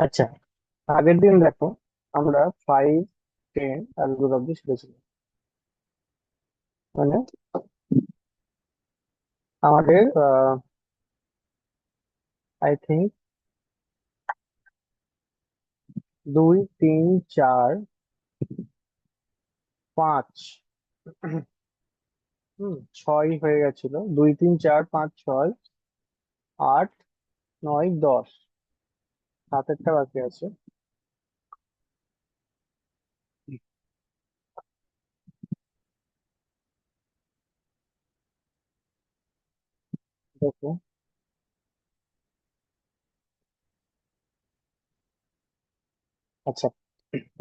আচ্ছা, আগের দিন দেখো, আমরা 5, 10 আর এগুলো অব্দি শিখেছিলাম। মানে আমাদের আই থিঙ্ক 2, 3, 4, 5, 6 হয়ে গেছিল। 2, 3, 4, 5, 6, 8, 9, 10, সাতেরটা বাকি আছে। দেখো, আচ্ছা,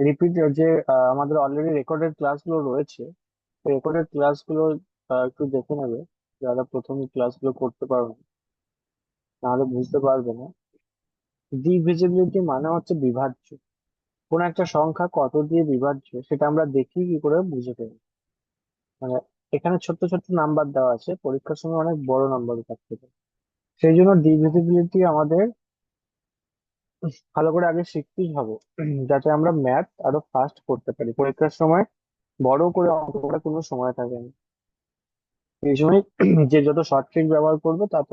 রিপিট যে আমাদের অলরেডি রেকর্ডেড ক্লাসগুলো রয়েছে, রেকর্ডেড ক্লাসগুলো একটু দেখে নেবে, যারা প্রথম ক্লাসগুলো করতে পারো না, নাহলে বুঝতে পারবে না। ডিভিজিবিলিটি মানে হচ্ছে বিভাজ্য। কোন একটা সংখ্যা কত দিয়ে বিভাজ্য সেটা আমরা দেখি কি করে বুঝে ফেলি। মানে এখানে ছোট্ট ছোট্ট নাম্বার দেওয়া আছে, পরীক্ষার সময় অনেক বড় নাম্বার থাকতে পারে। সেই জন্য ডিভিজিবিলিটি আমাদের ভালো করে আগে শিখতেই হবে, যাতে আমরা ম্যাথ আরো ফাস্ট করতে পারি পরীক্ষার সময়। বড় করে অঙ্ক করার কোনো সময় থাকে না। এই সময় যে যত শর্ট ট্রিক ব্যবহার করবে তত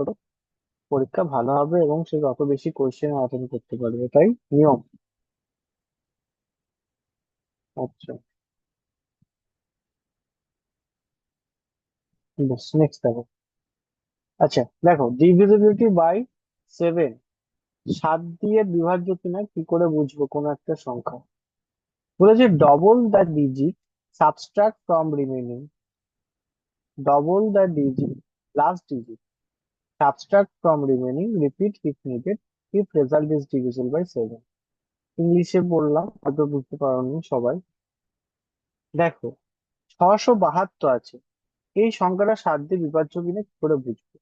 পরীক্ষা ভালো হবে এবং সে তত বেশি কোশ্চেন অ্যাটেন্ড করতে পারবে, তাই নিয়ম। আচ্ছা, নেক্সট দেখো। আচ্ছা, দেখো, ডিভিজিবিলিটি বাই 7 7 দিয়ে বিভাজ্য কিনা কি করে বুঝবো কোন একটা সংখ্যা? বলেছে double the digit, subtract from remaining. Double the digit, last digit, subtract from remaining, repeat if needed, if result is divisible by 7। ইংলিশে বললাম, হয়তো বুঝতে পারোনি সবাই। দেখো, 672 আছে, এই সংখ্যাটা 7 দিয়ে বিভাজ্য কিনা কি করে বুঝবো?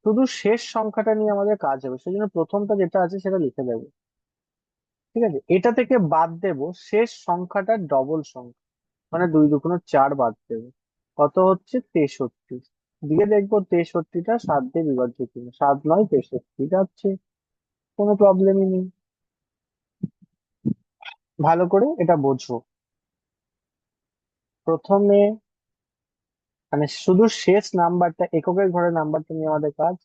শুধু শেষ সংখ্যাটা নিয়ে আমাদের কাজ হবে, সেই জন্য প্রথমটা যেটা আছে সেটা লিখে দেবো। ঠিক আছে, এটা থেকে বাদ দেব শেষ সংখ্যাটার ডবল সংখ্যা, মানে 2 2 4 বাদ দেবো। কত হচ্ছে? 63। দিয়ে দেখবো 63টা 7 দিয়ে বিভাজ্য কিনা। 7 9 63 যাচ্ছে, কোনো প্রবলেমই নেই। ভালো করে এটা বোঝো। প্রথমে মানে শুধু শেষ নাম্বারটা, এককের ঘরের নাম্বারটা নিয়ে আমাদের কাজ।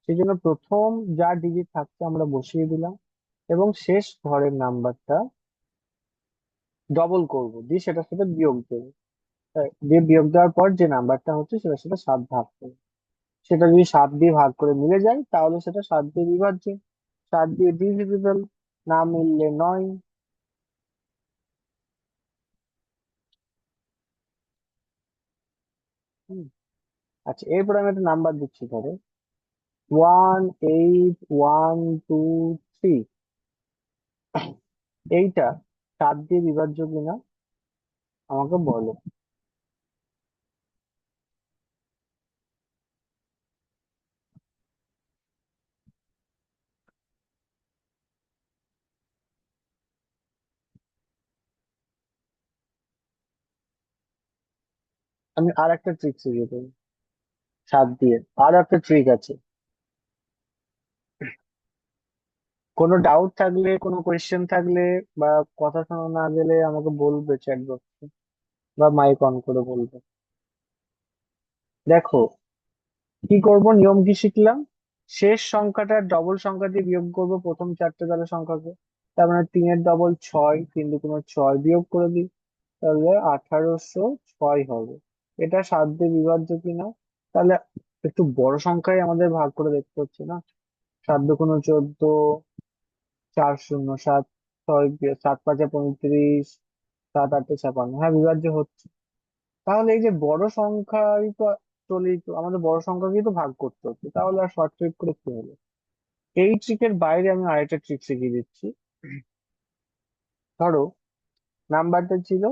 সেই জন্য প্রথম যা ডিজিট থাকছে আমরা বসিয়ে দিলাম, এবং শেষ ঘরের নাম্বারটা ডবল করব, দিয়ে সেটার সাথে বিয়োগ দেবো। দিয়ে বিয়োগ দেওয়ার পর যে নাম্বারটা হচ্ছে সেটার সাথে 7 ভাগ করবো। সেটা যদি 7 দিয়ে ভাগ করে মিলে যায় তাহলে সেটা 7 দিয়ে বিভাজ্য, 7 দিয়ে ডিভিজিবল, না মিললে নয়। হুম, আচ্ছা, এরপর আমি একটা নাম্বার দিচ্ছি ধরো 1 8 1 2 3। এইটা 7 দিয়ে বিভাজ্য কিনা আমাকে বলো। আমি আর একটা ট্রিক শিখিয়ে দেবো। 7 দিয়ে আর একটা ট্রিক আছে। কোনো ডাউট থাকলে, কোনো কোয়েশ্চেন থাকলে, বা কথা শোনা না গেলে আমাকে বলবে চ্যাট বক্সে, বা মাইক অন করে বলবে। দেখো, কি করব, নিয়ম কি শিখলাম? শেষ সংখ্যাটা ডবল সংখ্যা দিয়ে বিয়োগ করব প্রথম চারটে তাহলে সংখ্যাকে। তার মানে 3-এর ডবল 6, 3 2 6 বিয়োগ করে দিই, তাহলে 1806 হবে। এটা 7 দিয়ে বিভাজ্য কিনা? তাহলে একটু বড় সংখ্যায় আমাদের ভাগ করে দেখতে হচ্ছে না। 7 2 14, 4 0 7, 7 5 35, 7 8 56, হ্যাঁ বিভাজ্য হচ্ছে। তাহলে এই যে বড় সংখ্যাই তো চলেই তো, আমাদের বড় সংখ্যাকেই তো ভাগ করতে হচ্ছে, তাহলে আর শর্ট ট্রিক করে কি হলো? এই ট্রিকের বাইরে আমি আরেকটা ট্রিক শিখিয়ে দিচ্ছি। ধরো, নাম্বারটা ছিল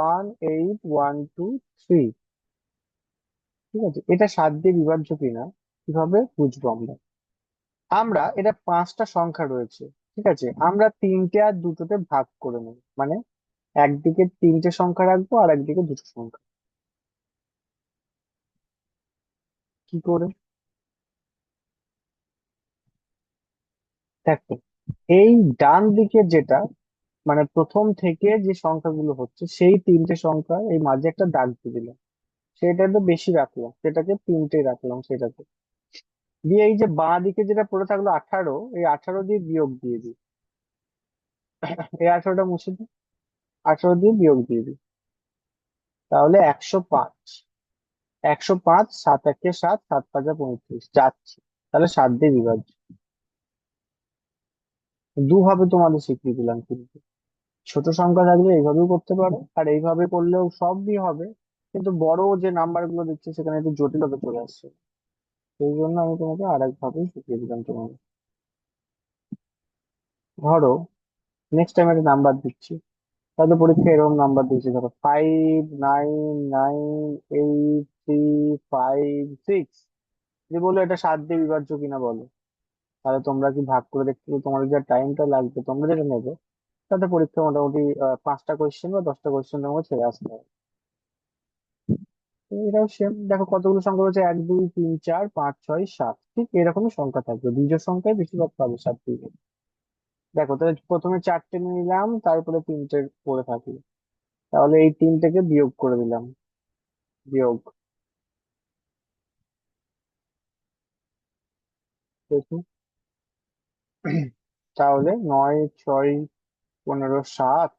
1 8 1 2 3। ঠিক আছে, এটা 7 দিয়ে বিভাজ্য কিনা কিভাবে বুঝবো আমরা? আমরা এটা 5টা সংখ্যা রয়েছে, ঠিক আছে, আমরা তিনটে আর দুটোতে ভাগ করে নেব। মানে একদিকে 3টে সংখ্যা রাখবো আর একদিকে দুটো সংখ্যা। কি করে? দেখো, এই ডান দিকে যেটা, মানে প্রথম থেকে যে সংখ্যাগুলো হচ্ছে সেই তিনটে সংখ্যা এই মাঝে একটা দাগ দিয়ে দিলাম, সেটা তো বেশি রাখলাম, সেটাকে তিনটে রাখলাম সেটাকে। দিয়ে এই যে বাঁ দিকে যেটা পড়ে থাকলো 18, এই 18 দিয়ে বিয়োগ দিয়ে দিই। এই 18টা মুছে দিই, 18 দিয়ে বিয়োগ দিয়ে দিই, তাহলে 105। 105, 7 × 1 = 7, 7 × 5 = 35 যাচ্ছে। তাহলে 7 দিয়ে বিভাজ্য। দুভাবে তোমাদের শিখিয়ে দিলাম কিন্তু। ছোট সংখ্যা থাকলে এইভাবেও করতে পারো, আর এইভাবে করলেও সবই হবে, কিন্তু বড় যে নাম্বার গুলো দিচ্ছে সেখানে একটু জটিলতা চলে আসছে। সেই জন্য আমি তোমাকে আর এক ভাবেই শিখিয়ে দিলাম তোমাকে। ধরো নেক্সট টাইম একটা নাম্বার দিচ্ছি, তাহলে পরীক্ষায় এরকম নাম্বার দিয়েছি, ধরো 599835 6, যে বলো এটা 7 দিয়ে বিভাজ্য কিনা বলো। তাহলে তোমরা কি ভাগ করে দেখতে পারো, তোমাদের যা টাইমটা লাগবে তোমরা যেটা নেবে, তাতে পরীক্ষা মোটামুটি 5টা কোয়েশ্চেন বা 10টা কোয়েশ্চেন তোমাকে ছেড়ে আসতে হবে। তো এটাও সেম, দেখো কতগুলো সংখ্যা রয়েছে, 1 2 3 4 5 6 7, ঠিক এরকমই সংখ্যা থাকবে, বিজোড় সংখ্যায় বেশিরভাগ পাবে 7 দিয়ে। দেখো তাহলে প্রথমে চারটে নিলাম, তারপরে তিনটে পড়ে থাকলো, তাহলে এই তিনটেকে বিয়োগ করে দিলাম। বিয়োগ, দেখি। তাহলে 9 6 15 7,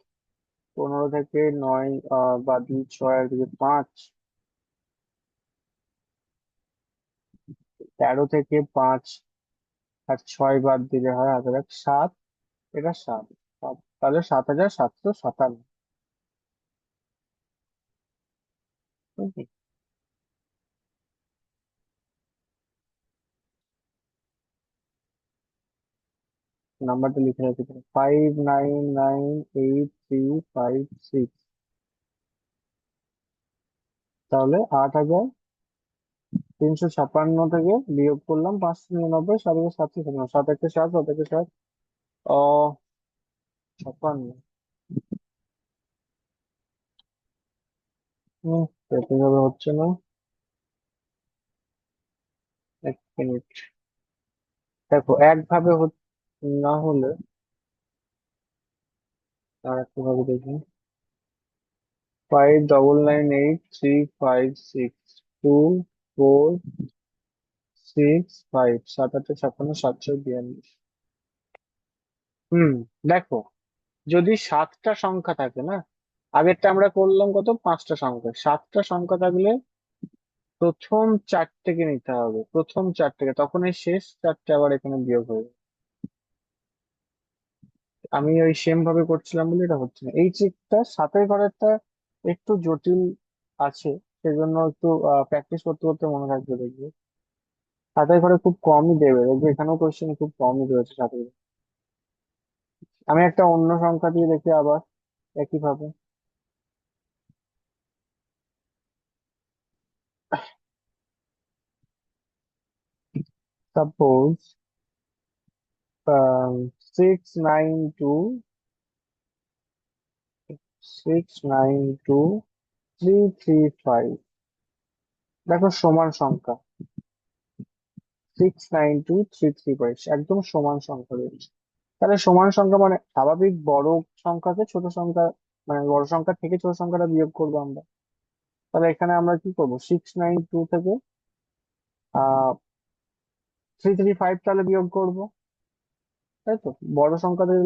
15 থেকে 9 বাদ দিই, 6 আর দিকে 5, 13 থেকে 5 আর 6 বাদ দিলে হয় 7, এটা 7, তাহলে 7,757। নাম্বারটা লিখে রাখি, 599836। তাহলে 8,356 থেকে বিয়োগ করলাম 599, 7,757, 7 × 1 = 7, 7 × 7 = 56। এরকম ভাবে হচ্ছে না, 1 মিনিট। দেখো একভাবে না হলে আর একটা ভাবে দেখি। 5983562465, 7 × 8 = 56, 7 × 7 = 42। হুম, দেখো যদি 7টা সংখ্যা থাকে না, আগেরটা আমরা করলাম কত, 5টা সংখ্যা, 7টা সংখ্যা থাকলে প্রথম চারটেকে নিতে হবে, প্রথম চারটেকে, তখন এই শেষ চারটে আবার এখানে বিয়োগ হয়ে যাবে। আমি ওই সেম ভাবে করছিলাম বলে এটা হচ্ছে না, এই চেকটা সাতের ঘরেরটা একটু জটিল আছে, সেজন্য একটু প্র্যাকটিস করতে করতে মনে রাখবে, দেখবে সাতের ঘরে খুব কমই দেবে, দেখবে এখানেও কোশ্চেন খুব কমই রয়েছে সাতের ঘরে। আমি একটা অন্য সংখ্যা দিয়ে দেখি আবার একই ভাবে। সাপোজ 692 692 335, দেখো সমান সংখ্যা, 692 335 একদম সমান সংখ্যা রয়েছে। তাহলে সমান সংখ্যা মানে স্বাভাবিক বড় সংখ্যাকে ছোট সংখ্যা, মানে বড় সংখ্যা থেকে ছোট সংখ্যাটা বিয়োগ করবো আমরা। তাহলে এখানে আমরা কি করবো, 692 থেকে 335 তাহলে বিয়োগ করবো, তাই তো, বড় সংখ্যা থেকে।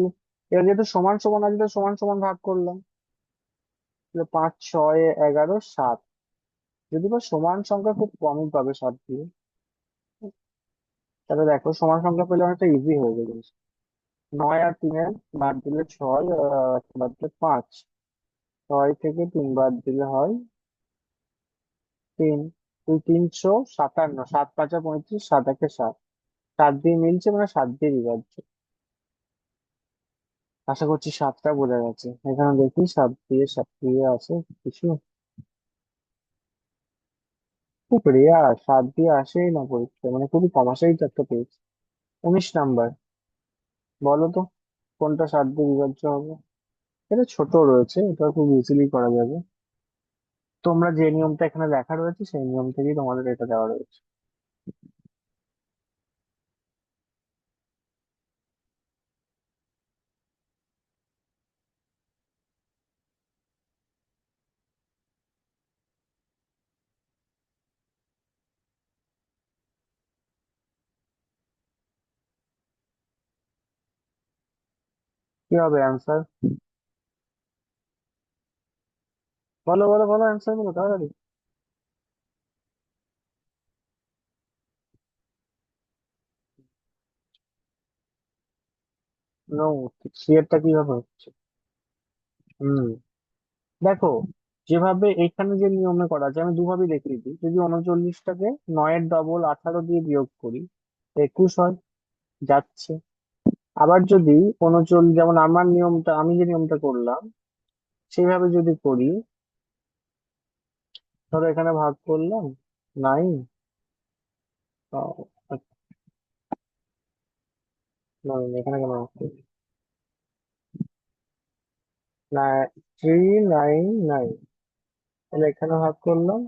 এবার যেহেতু সমান সমান আছে, তো সমান সমান ভাগ করলাম, তাহলে 5 6 11 7, যদি বা সমান সংখ্যা খুব কমই পাবে 7 দিয়ে। তাহলে দেখো সমান সংখ্যা পেলে অনেকটা ইজি হয়ে যাবে। 9 আর 3 বাদ দিলে 6, বাদ দিলে 5, 6 থেকে 3 বাদ দিলে হয় 3, 357, 7 × 5 = 35, 7 × 1 = 7, 7 দিয়ে মিলছে মানে 7 দিয়ে বিভাজ্য। আশা করছি 7টা বোঝা গেছে, এখানে দেখি 7 দিয়ে আছে কিছু, খুব রেয়ার 7 দিয়ে আসেই না পরীক্ষা, মানে খুবই কম আসাই তো একটা পেয়েছি। 19 নাম্বার, বলো তো কোনটা 7 দিয়ে বিভাজ্য হবে। এটা ছোট রয়েছে, এটা খুব ইজিলি করা যাবে। তোমরা যে নিয়মটা এখানে লেখা রয়েছে সেই নিয়ম থেকেই তোমাদের এটা দেওয়া রয়েছে। কি হবে অ্যান্সার? বলো বলো বলো, অ্যান্সার বলো তাড়াতাড়ি। নো, সিয়ারটা কিভাবে হচ্ছে? হুম, দেখো, যেভাবে এখানে যে নিয়মে করা আছে আমি দুভাবে দেখিয়ে দিই। যদি 39টাকে 9-এর ডবল 18 দিয়ে বিয়োগ করি, 21 হয়, যাচ্ছে। আবার যদি 39, যেমন আমার নিয়মটা, আমি যে নিয়মটা করলাম সেইভাবে যদি করি, ধরো এখানে ভাগ করলাম 9, এখানে কেন ভাগ করলাম, না, 399, তাহলে এখানে ভাগ করলাম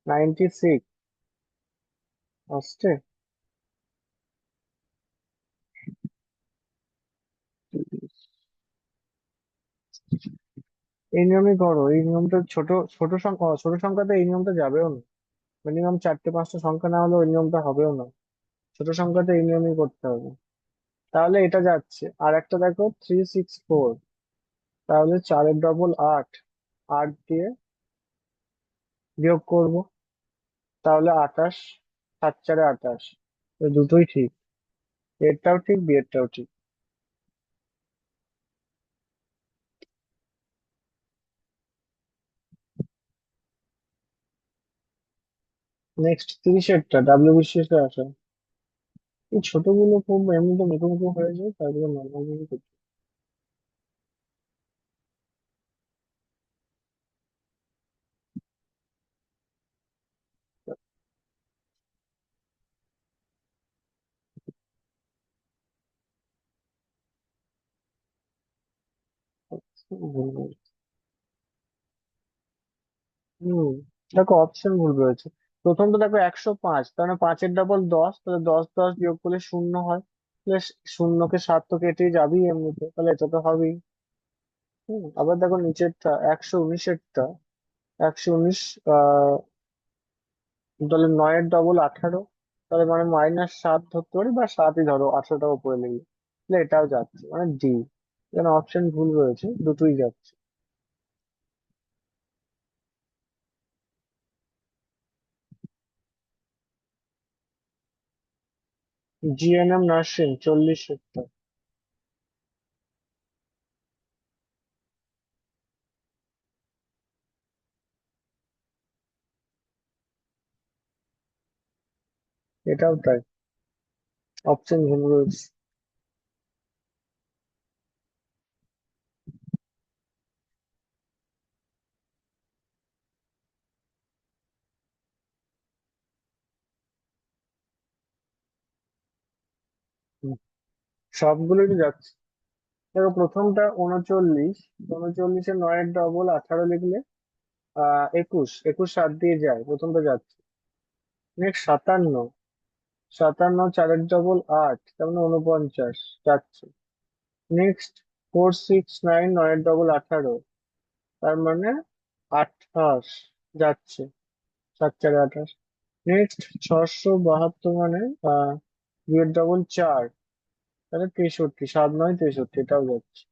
96 আসছে। এই নিয়মই করো, এই নিয়মটা ছোট ছোট সংখ্যা, ছোট সংখ্যাতে এই নিয়মটা যাবেও না। মিনিমাম 4টে 5টা সংখ্যা না হলে ওই নিয়মটা হবেও না। ছোট সংখ্যাতে এই নিয়মই করতে হবে। তাহলে এটা যাচ্ছে। আর একটা দেখো 364, তাহলে 4-এর ডবল 8, 8 দিয়ে বিয়োগ করব, তাহলে 28, 7-4-এ 28। তো দুটোই ঠিক, এরটাও ঠিক বিয়েরটাও ঠিক। নেক্সট 30-এরটা ডাব্লিউ বিসিএস এ আসা। এই ছোটগুলো খুব এমনিতে মুখো মুখো হয়ে যায়, তারপরে নর্মাল ভাবে করতে হয়। হুম, দেখো অপশন ভুল রয়েছে। প্রথমটা দেখো 105, তার মানে 5-এর ডবল 10, তাহলে 10 10 বিয়োগ করলে 0 হয়। তাহলে শূন্যকে 7 তো কেটে যাবেই এমনিতে, তাহলে এটা তো হবেই। আবার দেখো নিচেরটা 119-এরটা, 119, তাহলে 9-এর ডবল 18, তাহলে মানে -7 ধরতে পারি, বা 7ই ধরো, 18টা উপরে লেগে, তাহলে এটাও যাচ্ছে, মানে ডি। এখানে অপশন ভুল রয়েছে, দুটোই যাচ্ছে। জিএনএম নার্সিং 40-এরটা। এটাও তাই, অপশন ভুল রয়েছে। হুম, সবগুলোই তো যাচ্ছে। দেখো প্রথমটা 39, 39-এ 9-এর ডবল 18 লিখলে 21, 21 7 দিয়ে যায়, প্রথমটা যাচ্ছে। নেক্সট 57, 57 4-এর ডবল 8, তার মানে 49, যাচ্ছে। নেক্সট 469, 9-এর ডবল 18, তার মানে 28, যাচ্ছে। 7 4-এ 28। নেক্সট 672, মানে 2-এর ডবল 4, তাহলে 63, 7 9 63, এটাও যাচ্ছে।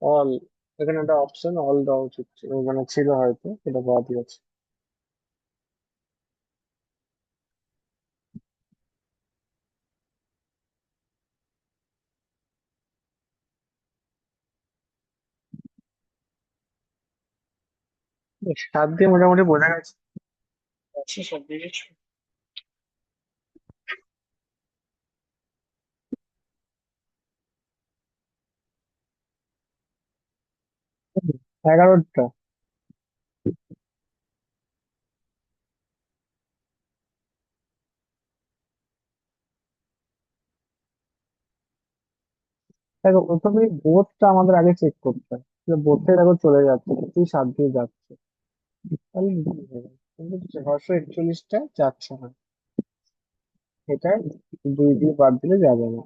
অল, এখানে একটা অপশন অল দেওয়া উচিত ছিল, মানে ছিল হয়তো, এটা বাদ গেছে। বেশ, 7 দিয়ে মোটামুটি বোঝা গেছে। আচ্ছা, সব দিকে 11টা। দেখো প্রথমে বোর্ডটা আমাদের আগে চেক করতে হবে, যে বোর্ডে দেখো চলে যাচ্ছে, তুই 7 দিয়ে যাচ্ছে, তাহলে কি হবে? কিন্তু 641টা যাচ্ছে না, এটা 2 দিয়ে বাদ দিলে যাবে না।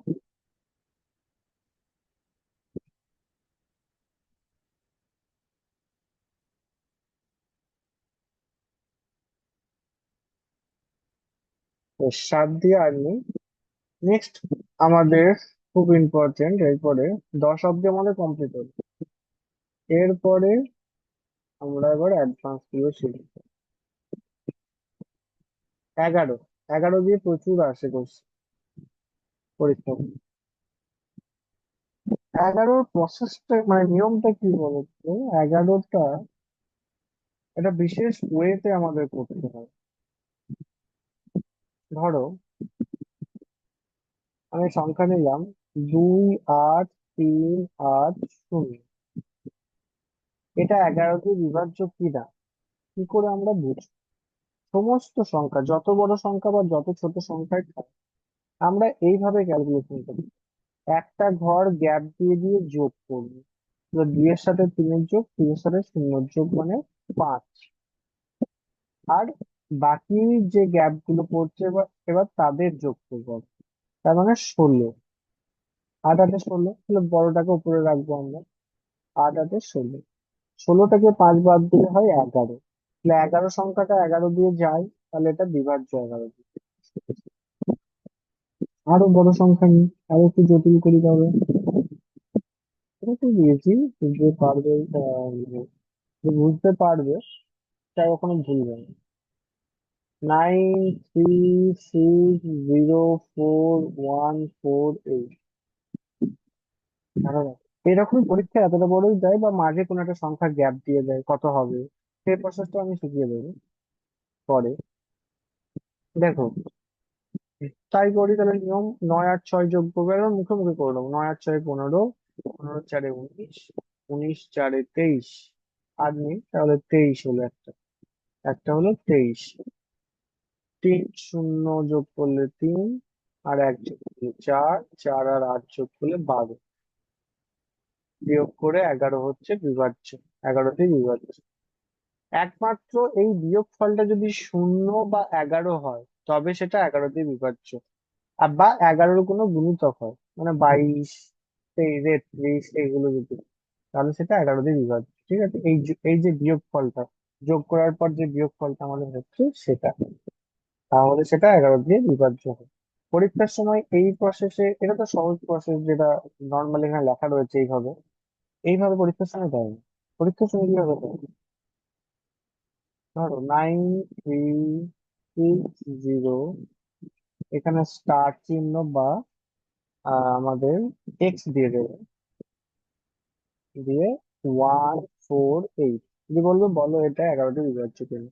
তো 7 দিয়ে আর নেই। নেক্সট আমাদের খুব ইম্পর্টেন্ট, এরপরে 10 অব্দি আমাদের কমপ্লিট হলো। এরপরে আমরা এবার অ্যাডভান্স গুলো শিখব। 11, 11 দিয়ে প্রচুর আসে কোর্স পরীক্ষা। 11 প্রসেসটা মানে নিয়মটা কি বলতো? 11টা একটা বিশেষ ওয়েতে আমাদের করতে হয়। ধরো আমি সংখ্যা নিলাম 2, 8, 3, 8, 0। এটা 11 দিয়ে বিভাজ্য কিনা কি করে আমরা বুঝবো? সমস্ত সংখ্যা, যত বড় সংখ্যা বা যত ছোট সংখ্যায় থাক, আমরা এইভাবে ক্যালকুলেশন করি। একটা ঘর গ্যাপ দিয়ে দিয়ে যোগ করবো। তো 2 এর সাথে 3-এর যোগ, 3-এর সাথে 0-এর যোগ মানে 5। আর বাকি যে গ্যাপ গুলো পড়ছে এবার এবার তাদের যোগ করবো। তার মানে 16। 8 8-এ 16, তাহলে বড়টাকে উপরে রাখবো আমরা। 8 8-এ 16, 16টাকে 5 বাদ দিলে হয় 11। তাহলে 11 সংখ্যাটা 11 দিয়ে যায়, তাহলে এটা বিভাজ্য 11 দিয়ে। আরো বড় সংখ্যা নিই, আরো একটু জটিল করি তবে। এটা তো দিয়েছি, যে পারবে যে বুঝতে পারবে তা কখনো ভুলবে না। 9 3 6 0 4 1 4 8। এরকম পরীক্ষা এতটা বড়ই দেয় বা মাঝে কোনো একটা সংখ্যা গ্যাপ দিয়ে দেয়, কত হবে সেই প্রসেসটা আমি শিখিয়ে দেবো পরে। দেখো, তাই করি তাহলে নিয়ম। 9 আর 6 যোগ করবো, একদম মুখে মুখে করে নেবো। 9 আর 6 15, 15 4 19, 19 4 23। আর নেই, তাহলে 23 হলো একটা। একটা হলো 23। 3 0 যোগ করলে 3, আর 1 যোগ করলে 4, 4 আর 8 যোগ করলে 12। বিয়োগ করে 11 হচ্ছে বিভাজ্য, 11তেই বিভাজ্য। একমাত্র এই বিয়োগ ফলটা যদি 0 বা 11 হয়, তবে সেটা 11 দিয়ে বিভাজ্য। আর বা 11-র কোনো গুণিতক হয়, মানে 22, 33 এইগুলো যদি, তাহলে সেটা 11 দিয়ে বিভাজ্য। ঠিক আছে, এই যে বিয়োগ ফলটা, যোগ করার পর যে বিয়োগ ফলটা আমাদের হচ্ছে সেটা, তাহলে সেটা 11 দিয়ে বিভাজ্য হয়। পরীক্ষার সময় এই প্রসেসে, এটা তো সহজ প্রসেস, যেটা নর্মালি এখানে লেখা রয়েছে এইভাবে। এইভাবে পরীক্ষার সময় দেয় না। পরীক্ষার সময় কিভাবে দেয়? ধরো 9 3 6 0, এখানে স্টার চিহ্ন বা আমাদের এক্স দিয়ে দেবে, দিয়ে 1 4 8 যদি বলবো বলো এটা 11 দিয়ে বিভাজ্য কিনা।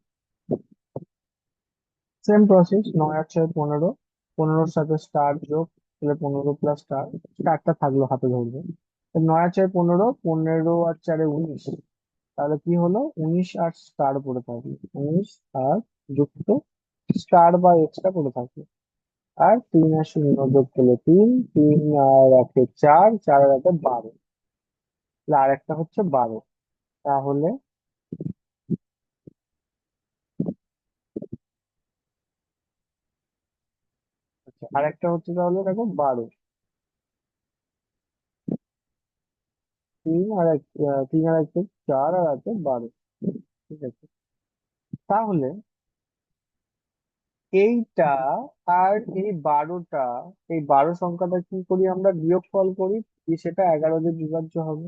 Same process. 9 আর 6 15, 15-র সাথে স্টার যোগ, তাহলে 15 প্লাস স্টার, স্টারটা থাকলো হাতে ধরবে। 9 আর 6 15, 15 আর 4 19, তাহলে কি হলো? 19 আর স্টার পড়ে থাকলো, 19 আর যুক্ত স্টার বা এক্সট্রা পড়ে থাকলো। আর 3 আর 0 যোগ করলে 3, 3 আর 1-এ 4, 4 আর 1-এ 12। তাহলে আর একটা হচ্ছে 12। তাহলে আচ্ছা, আর একটা হচ্ছে, তাহলে দেখো 12। 3 আর 1, 4 আর 1-এ 12। ঠিক আছে, তাহলে এইটা আর এই 12টা, এই 12 সংখ্যাটা কি করি আমরা? বিয়োগফল করি, দিয়ে সেটা 11 দিয়ে বিভাজ্য হবে।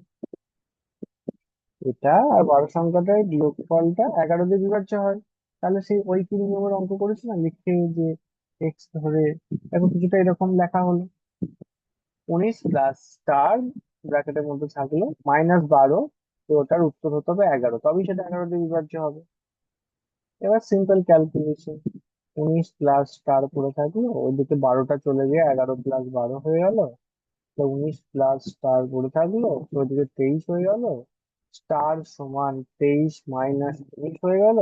এটা আর 12 সংখ্যাটার বিয়োগফলটা 11 দিয়ে বিভাজ্য হয়। তাহলে সেই ঐকিক নিয়মের অঙ্ক করেছি না, লিখে যে এক্স ধরে, এখন কিছুটা এরকম লেখা হলো। 19 প্লাস স্টার ব্র্যাকেটের মধ্যে থাকলো -12, তো ওটার উত্তর হতে হবে 11, তবেই সেটা 11 দিয়ে বিভাজ্য হবে। এবার সিম্পল ক্যালকুলেশন, 19 প্লাস স্টার পড়ে থাকলো, ওইদিকে 12টা চলে গিয়ে 11 + 12 হয়ে গেল। তো 19 প্লাস স্টার পড়ে থাকলো, তো ওইদিকে 23 হয়ে গেল। স্টার সমান 23 মাইনাস 23 হয়ে গেল।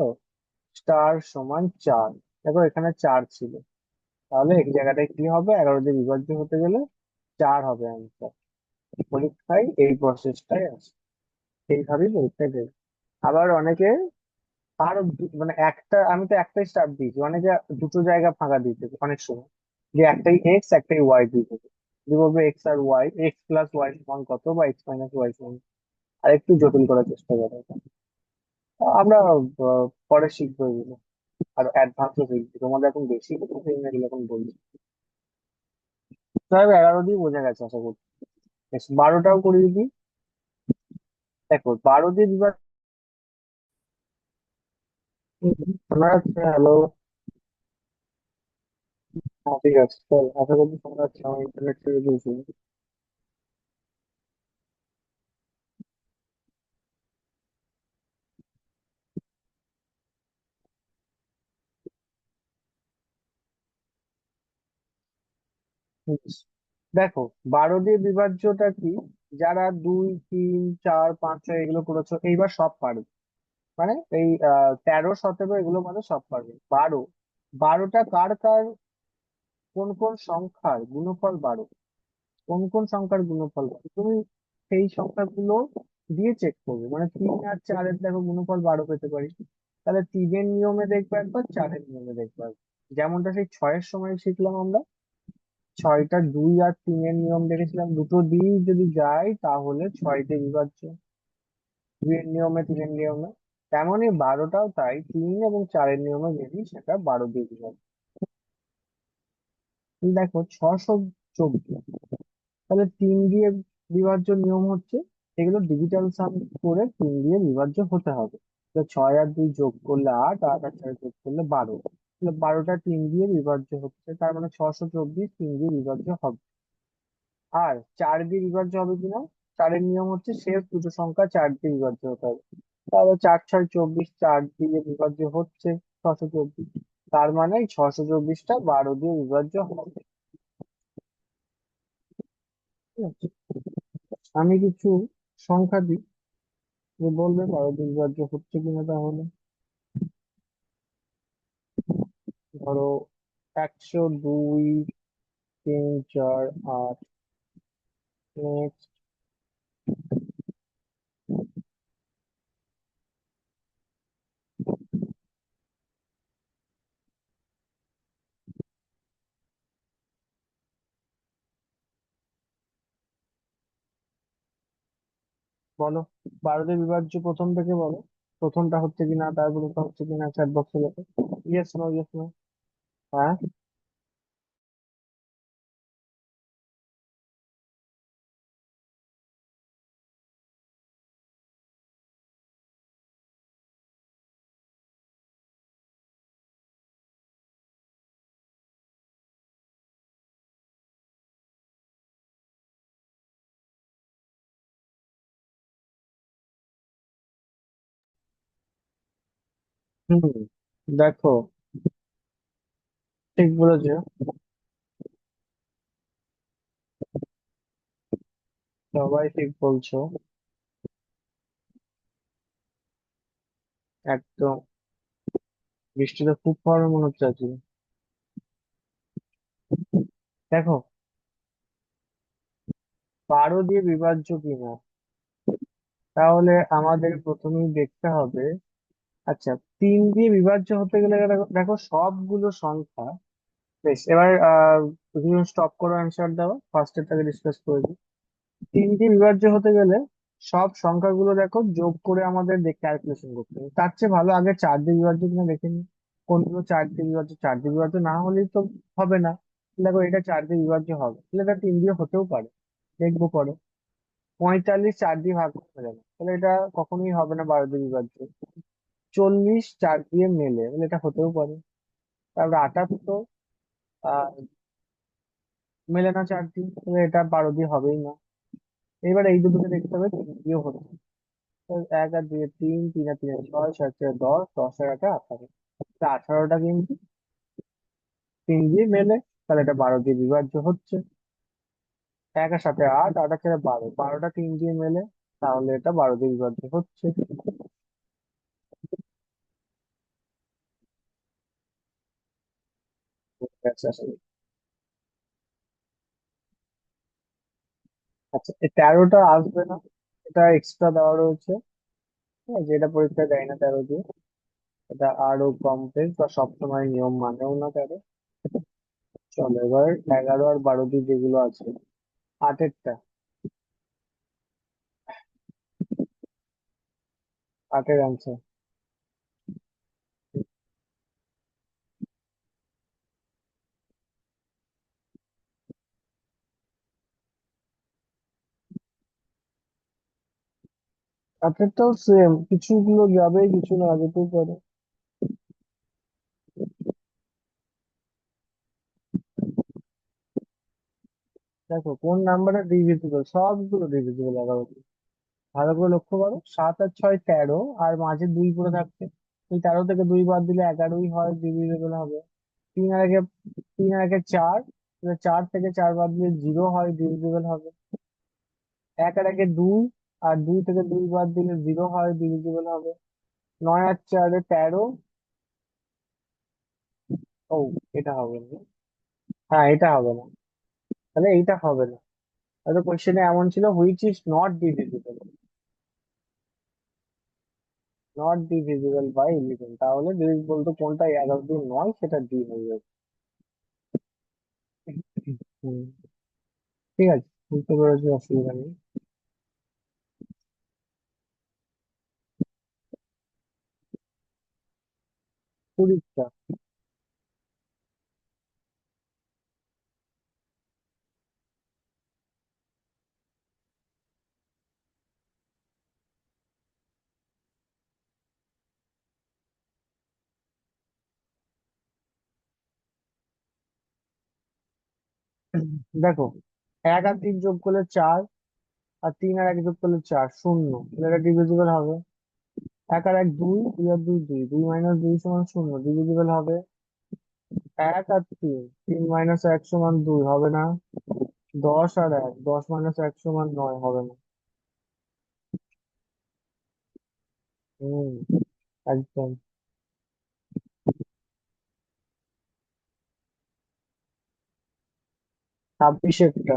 স্টার সমান 4। দেখো এখানে 4 ছিল, তাহলে এই জায়গাটায় কি হবে? 11 দিয়ে বিভাজ্য হতে গেলে 4 হবে অ্যান্সার। পরীক্ষায় এই প্রসেসটাই আছে, এইভাবেই পরীক্ষায় দেবে। আবার অনেকে আরো মানে একটা, আমি তো একটাই স্টার দিয়েছি, অনেকে দুটো জায়গা ফাঁকা দিয়েছে অনেক সময়, যে একটাই এক্স একটাই ওয়াই দিয়ে দেবে। দিয়ে বলবে এক্স আর ওয়াই, এক্স প্লাস ওয়াই সমান কত, বা এক্স মাইনাস ওয়াই সমান। আর একটু জটিল করার চেষ্টা করে। আমরা পরে শিখবো এগুলো। আর অ্যাডভান্সও শিখছি, তোমাদের এখন বেশি শিখছি না এগুলো এখন বলছি। তবে 11 দিয়ে বোঝা গেছে আশা করছি। বেশ, 12টাও করিয়ে দিই। দেখো 12 দিয়ে বিভাগ। শোনা যাচ্ছে? হ্যালো? হ্যাঁ ঠিক আছে, চল, আশা করছি শোনা যাচ্ছে, আমার ইন্টারনেট ছেড়ে দিয়েছি। দেখো 12 দিয়ে বিভাজ্যটা কি, যারা 2 3 4 5 6 এগুলো করেছো এইবার সব পারবে। মানে এই 13 17 এগুলো মানে সব পারবে। 12, 12টা কার কার, কোন কোন সংখ্যার গুণফল 12, কোন কোন সংখ্যার গুণফল 12 তুমি সেই সংখ্যাগুলো দিয়ে চেক করবে। মানে 3 আর 4-এর দেখো গুণফল 12 পেতে পারি, তাহলে 3-এর নিয়মে দেখবে একবার, 4-এর নিয়মে দেখবে একবার। যেমনটা সেই 6-এর সময় শিখলাম আমরা, 6টা 2 আর 3-এর নিয়ম দেখেছিলাম, দুটো দিয়েই যদি যায় তাহলে 6 দিয়ে বিভাজ্য, 2-এর নিয়মে 3-এর নিয়মে। তেমনই 12টাও তাই, 3 এবং 4-এর নিয়মে যদি সেটা 12 দিয়ে বিভাজ্য। দেখো 624, তাহলে 3 দিয়ে বিভাজ্য নিয়ম হচ্ছে এগুলো ডিজিটাল সাম করে 3 দিয়ে বিভাজ্য হতে হবে। তো 6 আর 2 যোগ করলে 8, 8 আর 4 যোগ করলে 12, তাহলে 12টা 3 দিয়ে বিভাজ্য হচ্ছে, তার মানে 624 3 দিয়ে বিভাজ্য হবে। আর 4 দিয়ে বিভাজ্য হবে কিনা, 4-এর নিয়ম হচ্ছে শেষ দুটো সংখ্যা 4 দিয়ে বিভাজ্য হতে হবে। তাহলে 4 6 24, 4 দিয়ে বিভাজ্য হচ্ছে 624, তার মানে 624টা 12 দিয়ে বিভাজ্য হবে। ঠিক আছে? আমি কিছু সংখ্যা দিই, যে বলবে 12 দিয়ে বিভাজ্য হচ্ছে কিনা তাহলে। ধরো 102 3 4 8, নেক্সট। বলো 12 দিয়ে বিভাজ্য প্রথম থেকে বলো, প্রথমটা হচ্ছে কিনা, তারপরটা হচ্ছে কিনা, চ্যাট বক্সে লেখো। Yes no, yes no. হ্যাঁ। হুম, দেখো ঠিক বলেছো, সবাই ঠিক বলছো, একদম। বৃষ্টিটা খুব পড়বে মনে হচ্ছে আজকে। দেখো 12 দিয়ে বিভাজ্য কিনা, তাহলে আমাদের প্রথমেই দেখতে হবে। আচ্ছা, 3 দিয়ে বিভাজ্য হতে গেলে দেখো দেখো সবগুলো সংখ্যা। বেশ, এবার তুমি স্টপ করো, অ্যান্সার দাও, ফার্স্টেরটাকে ডিসকাস করে দিই। 3 দিয়ে বিভাজ্য হতে গেলে সব সংখ্যাগুলো দেখো যোগ করে আমাদের ক্যালকুলেশন করতে হবে। তার চেয়ে ভালো আগে 4 দিয়ে বিভাজ্য কিনা দেখে নি, কোনগুলো 4 দিয়ে বিভাজ্য। 4 দিয়ে বিভাজ্য না হলেই তো হবে না। দেখো এটা 4 দিয়ে বিভাজ্য হবে, তাহলে এটা 3 দিয়ে হতেও পারে, দেখবো পরে। 45 4 দিয়ে ভাগ করা যাবে, তাহলে এটা কখনোই হবে না 12 দিয়ে বিভাজ্য। 40 4 দিয়ে মেলে, তাহলে এটা হতেও পারে। তারপরে 78 আহ মেলে না 4 দিয়ে, তাহলে এটা 12 দিয়ে হবেই না। এবার এই দুটোকে দেখতে হবে 3 দিয়েও হচ্ছে। তো 1 আর 2 3, 3 আর 3 6, 6 আর 4 10, 10 আর 8 18, তা 18টা কিন্তু 3 দিয়ে মেলে, তাহলে এটা 12 দিয়ে বিভাজ্য হচ্ছে। 1 আর 7 8, 8 আর 4 12, 12টা 3 দিয়ে মেলে, তাহলে এটা 12 দিয়ে বিভাজ্য হচ্ছে। আচ্ছা আচ্ছা। আচ্ছা, এই 13টা আসবে না, এটা এক্সট্রা দেওয়া রয়েছে। ঠিক আছে, এটা পরীক্ষায় দেয় না 13 দিয়ে, এটা আরো কমপ্লেক্স বা সবসময় নিয়ম মানেও না 13। চলো এবার 11 আর 12 দিয়ে যেগুলো আছে, 8-এরটা, 8-এর অ্যান্সার। হাতেরটাও সেম, কিছুগুলো যাবে কিছু না যেতেও পারে। দেখো কোন নাম্বারটা ডিভিজিবল, সবগুলো ডিভিজিবল 11 দিয়ে। ভালো করে লক্ষ্য করো, 7 আর 6 13, আর মাঝে 2 পড়ে থাকছে। এই 13 থেকে 2 বাদ দিলে 11ই হয়, ডিভিজিবল হবে। 3 আর 1, 3 আর 1 4, 4 থেকে 4 বাদ দিলে 0 হয়, ডিভিজিবল হবে। 1 আর 1 2, আর 2 থেকে 2 বাদ দিলে 0 হয়, ডিভিজিবল হবে। 9 আর 4 13। ও, এটা হবে না। হ্যাঁ, এটা হবে না। তাহলে এইটা হবে না। তাহলে কোশ্চেনে এমন ছিল, which is not divisible. Not divisible by 11, তাহলে ডিভিজিবল তো কোনটা 11 দিয়ে নয়, সেটা ডি হয়ে যাবে। হুম, ঠিক আছে, বুঝতে পেরেছি, অসুবিধা নেই। 20টা। দেখো, 1 আর 3 যোগ করলে 4, আর 3 আর 1 যোগ করলে 4, 0, তাহলে এটা ডিভিজিবল হবে। 1 আর 1 2, 2 আর 2 2, 2 - 2 = 0, ডিভিজিবল হবে। 1 আর 3, 3 - 1 = 2, হবে না। 10 আর 1, 10 - 1 = 9, হবে না। হুম, একদম। 26 একটা।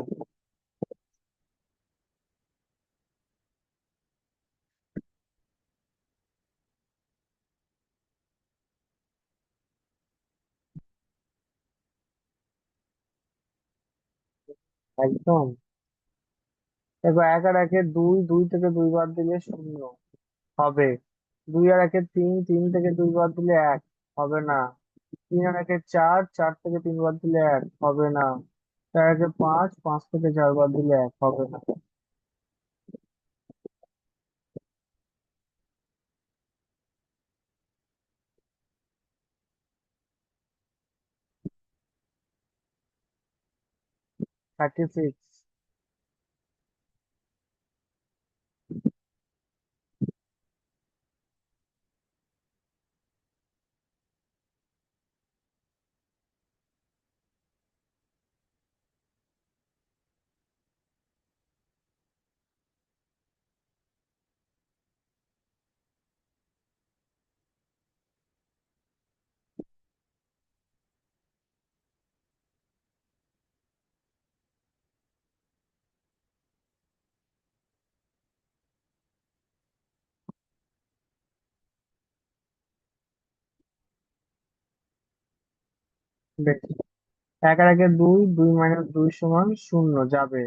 একদম। দেখো, 1 আর 1 দুই, 2 থেকে 2 বাদ দিলে 0 হবে। 2 আর 1 তিন, 3 থেকে 2 বাদ দিলে 1, হবে না। 3 আর 1 চার, 4 থেকে 3 বাদ দিলে 1, হবে না। 4 আর 1 পাঁচ, 5 থেকে 4 বাদ দিলে 1, হবে না। 36। বেশ। 1 আর 1 দুই, 2 - 2 = 0, যাবে।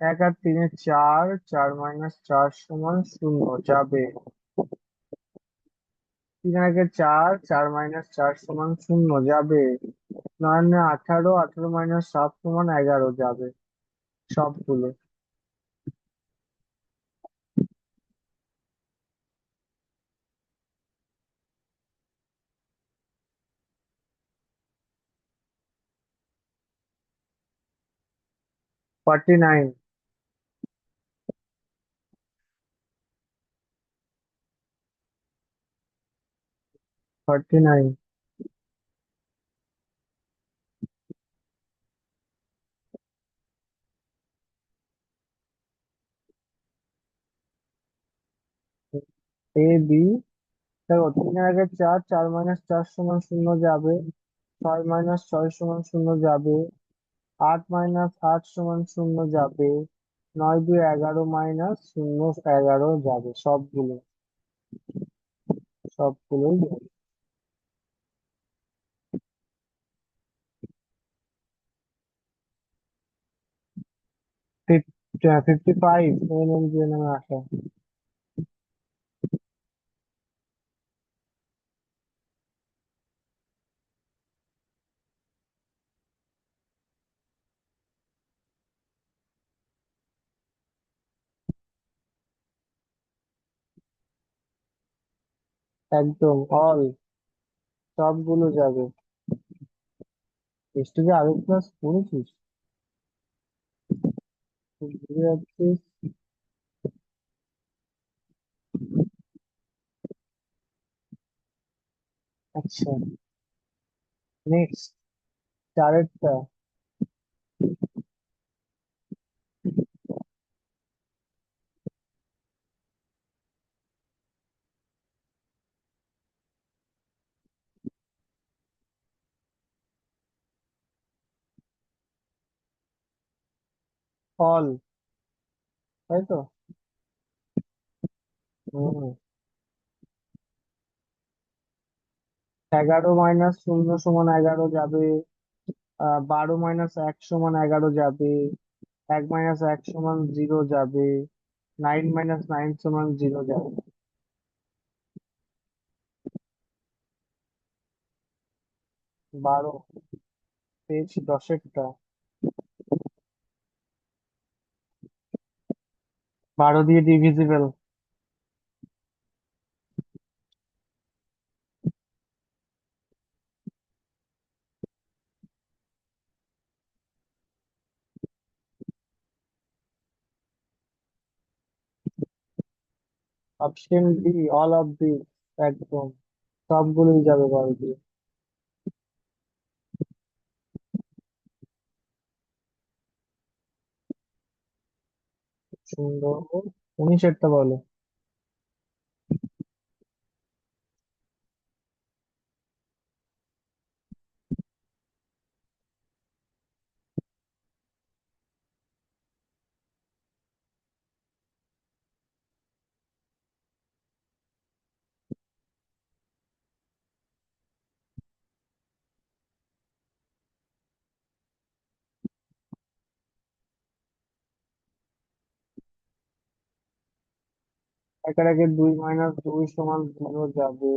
1 আর 3 চার, 4 - 4 = 0, যাবে। 3 আর 1 চার, 4 - 4 = 0, যাবে। 9 - 18, 18 - 7 = 11, যাবে। সবগুলো। 49। 49। A B. দেখো, 3 আর 1 চার, 4 - 4 = 0, যাবে। 6 - 6 = 0, যাবে। 8 - 8 = 0, যাবে। 9 - 2 = 11, -0 = 11, যাবে সবগুলো। সবগুলোই যাবে। 55 এর নামে আসা। একদম অল, সবগুলো যাবে। হিস্ট্রিতে আরো ক্লাস পড়েছিস? তুই ভুলে যাচ্ছিস। আচ্ছা, নেক্সট, চারেরটা। অল, তাই তো? হম। 11 - 0 = 11 যাবে। 12 - 1 = 11 যাবে। 1 - 1 = 0 যাবে। 9 - 9 = 0 যাবে। 12, পেজ 10-এরটা। 12 দিয়ে divisible. Option D, all of the, একদম সবগুলোই যাবে 12 দিয়ে। সুন্দর। 19-এরটা বলো। একের আগে 2 - 2 = 0 যাবে।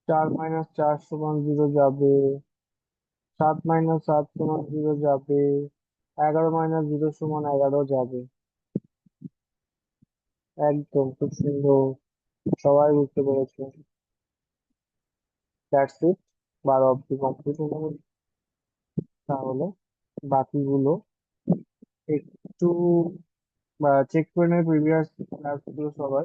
4 - 4 = 0 যাবে। 7 - 7 = 0 যাবে। 11 - 0 = 11 যাবে। একদম, খুব সুন্দর। সবাই বুঝতে পেরেছে। দ্যাটস ইট, 12 অব্দি কমপ্লিট হলো। তাহলে বাকিগুলো একটু চেক করে নেবে, প্রিভিয়াস ক্লাসগুলো সবার।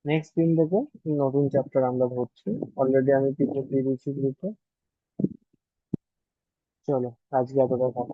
নেক্সট দিন থেকে নতুন চ্যাপ্টার আমরা ভরছি। অলরেডি আমি পিডিএফ দিয়ে দিচ্ছি গ্রুপে। চলো, আজকে এতটা থাক।